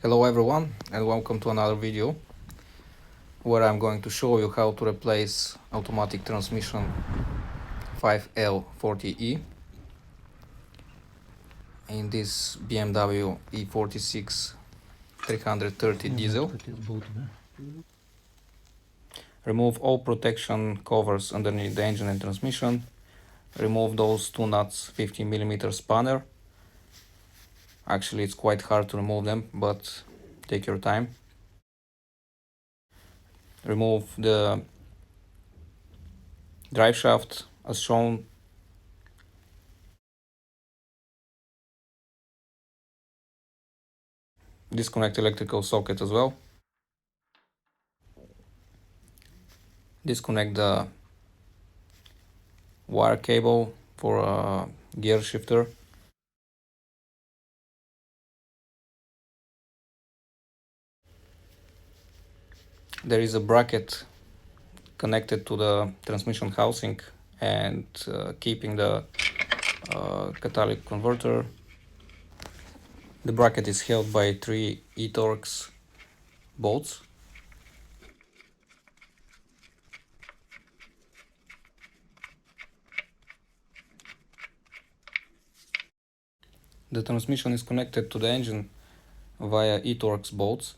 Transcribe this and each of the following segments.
Hello everyone and welcome to another video where I'm going to show you how to replace automatic transmission 5L40E in this BMW E46 330 diesel. Remove all protection covers underneath the engine and transmission. Remove those two nuts, 50mm spanner. Actually, it's quite hard to remove them, but take your time. Remove the drive shaft as shown. Disconnect electrical socket as well. Disconnect the wire cable for a gear shifter. There is a bracket connected to the transmission housing and keeping the catalytic converter. The bracket is held by 3 eTorx bolts. The transmission is connected to the engine via eTorx bolts,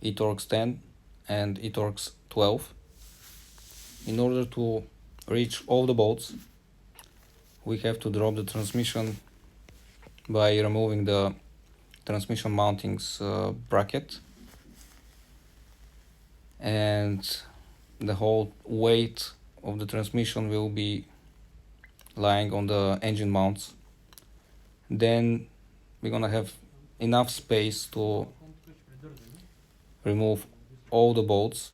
eTorx 10 and eTorx 12. In order to reach all the bolts, we have to drop the transmission by removing the transmission mountings bracket, and the whole weight of the transmission will be lying on the engine mounts. Then we're gonna have enough space to remove all the bolts.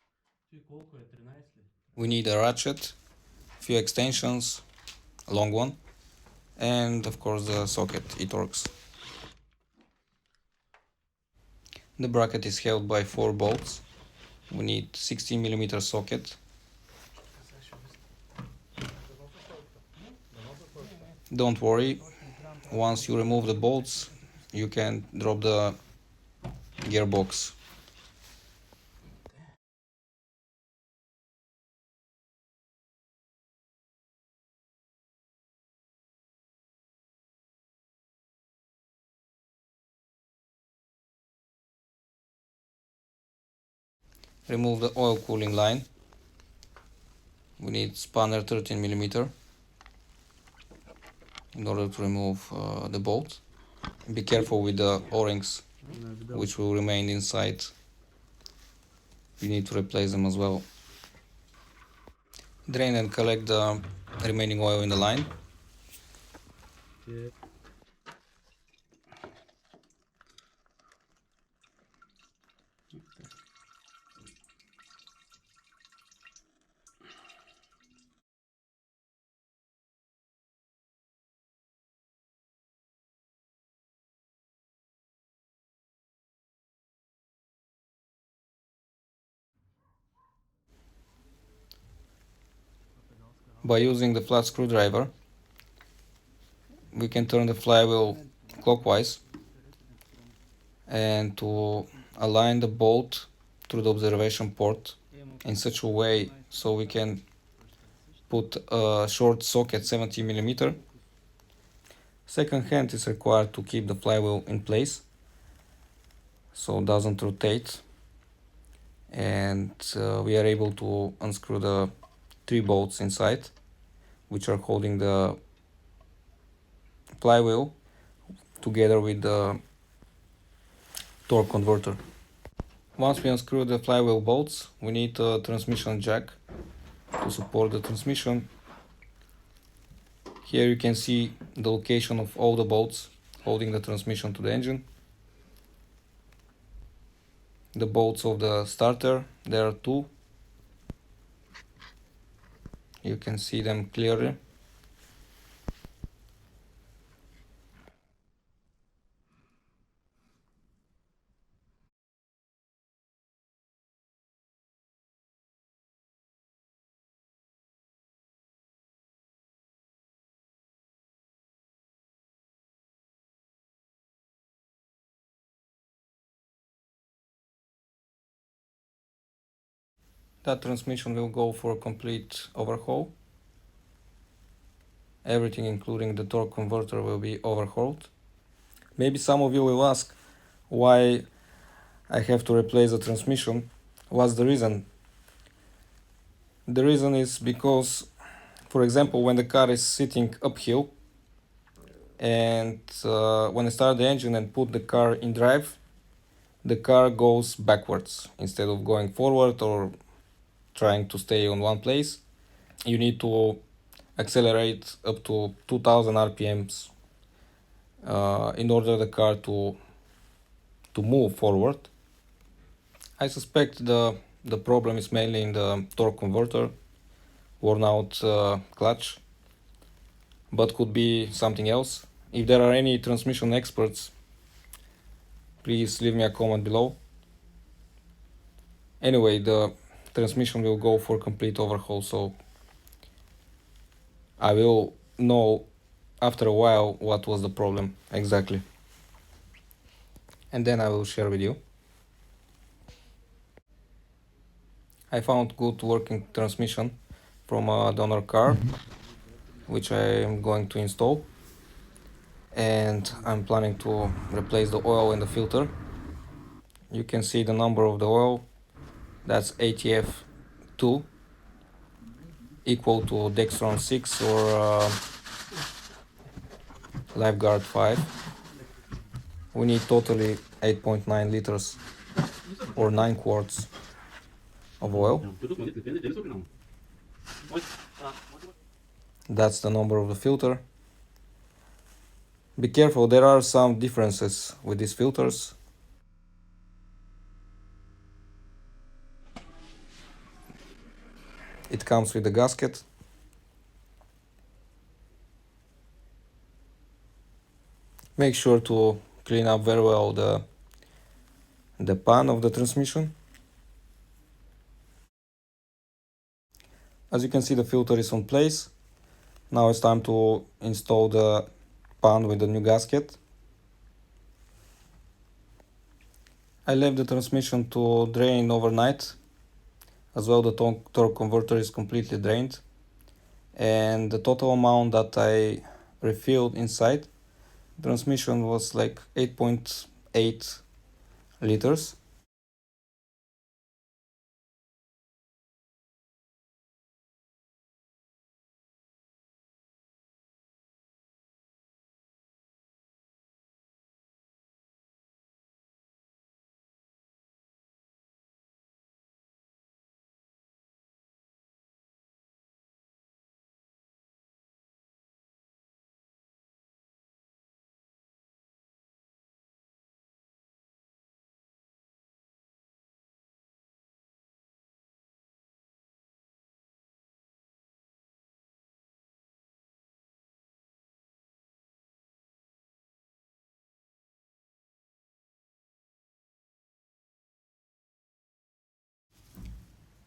We need a ratchet, few extensions, a long one, and of course the socket eTorx. The bracket is held by 4 bolts. We need 16mm socket. Don't worry, once you remove the bolts, you can drop the gearbox. Remove the oil cooling line. We need spanner 13mm in order to remove the bolt. Be careful with the O-rings, which will remain inside. You need to replace them as well. Drain and collect the remaining oil in the line. By using the flat screwdriver, we can turn the flywheel clockwise and to align the bolt through the observation port in such a way so we can put a short socket 70mm. Second hand is required to keep the flywheel in place so it doesn't rotate, and we are able to unscrew the 3 bolts inside, which are holding the flywheel together with the torque converter. Once we unscrew the flywheel bolts, we need a transmission jack to support the transmission. Here you can see the location of all the bolts holding the transmission to the engine. The bolts of the starter, there are 2. You can see them clearly. that transmission will go for a complete overhaul. Everything including the torque converter will be overhauled. Maybe some of you will ask why I have to replace the transmission. What's the reason? The reason is because, for example, when the car is sitting uphill and when I start the engine and put the car in drive, the car goes backwards instead of going forward or trying to stay on one place. You need to accelerate up to 2000 RPMs in order the car to move forward. I suspect the problem is mainly in the torque converter, worn out clutch, but could be something else. If there are any transmission experts, please leave me a comment below. Anyway, the transmission will go for complete overhaul, so I will know after a while what was the problem exactly, and then I will share with you. I found good working transmission from a donor car, which I am going to install, and I'm planning to replace the oil in the filter. You can see the number of the oil, that's ATF2, equal to Dextron 6 or Lifeguard 5. We need totally 8.9 liters or 9 quarts of oil. That's the number of the filter. Be careful, there are some differences with these filters. It comes with the gasket. Make sure to clean up very well the pan of the transmission. As you can see, the filter is on place. Now it's time to install the pan with the new gasket. I left the transmission to drain overnight. As well, the torque converter is completely drained. And the total amount that I refilled inside transmission was like 8.8 liters.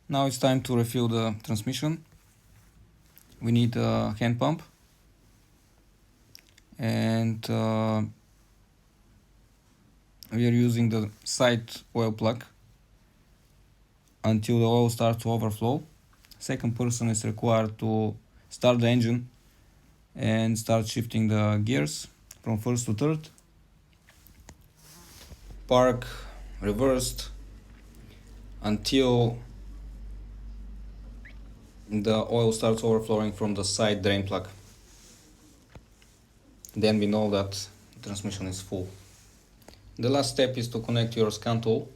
Now it's time to refill the transmission. We need a hand pump, and we are using the side oil plug until the oil starts to overflow. Second person is required to start the engine and start shifting the gears from first to third. Park reversed until the oil starts overflowing from the side drain plug. Then we know that the transmission is full. The last step is to connect your scan tool,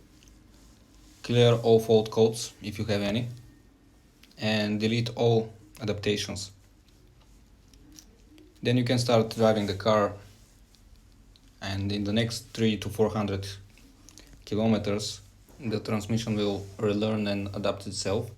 clear all fault codes if you have any, and delete all adaptations. Then you can start driving the car, and in the next 300 to 400 kilometers the transmission will relearn and adapt itself.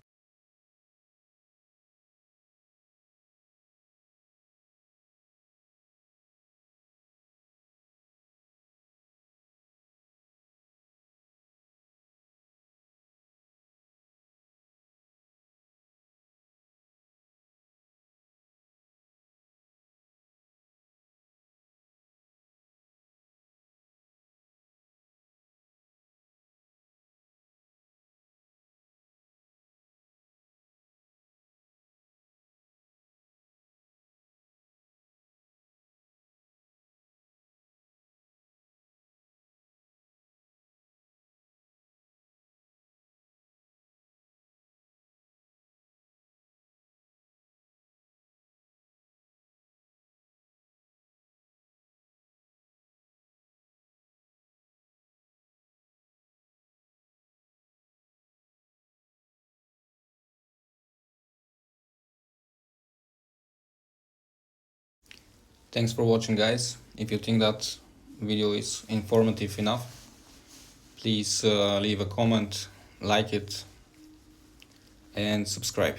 Thanks for watching, guys. If you think that video is informative enough, please leave a comment, like it, and subscribe.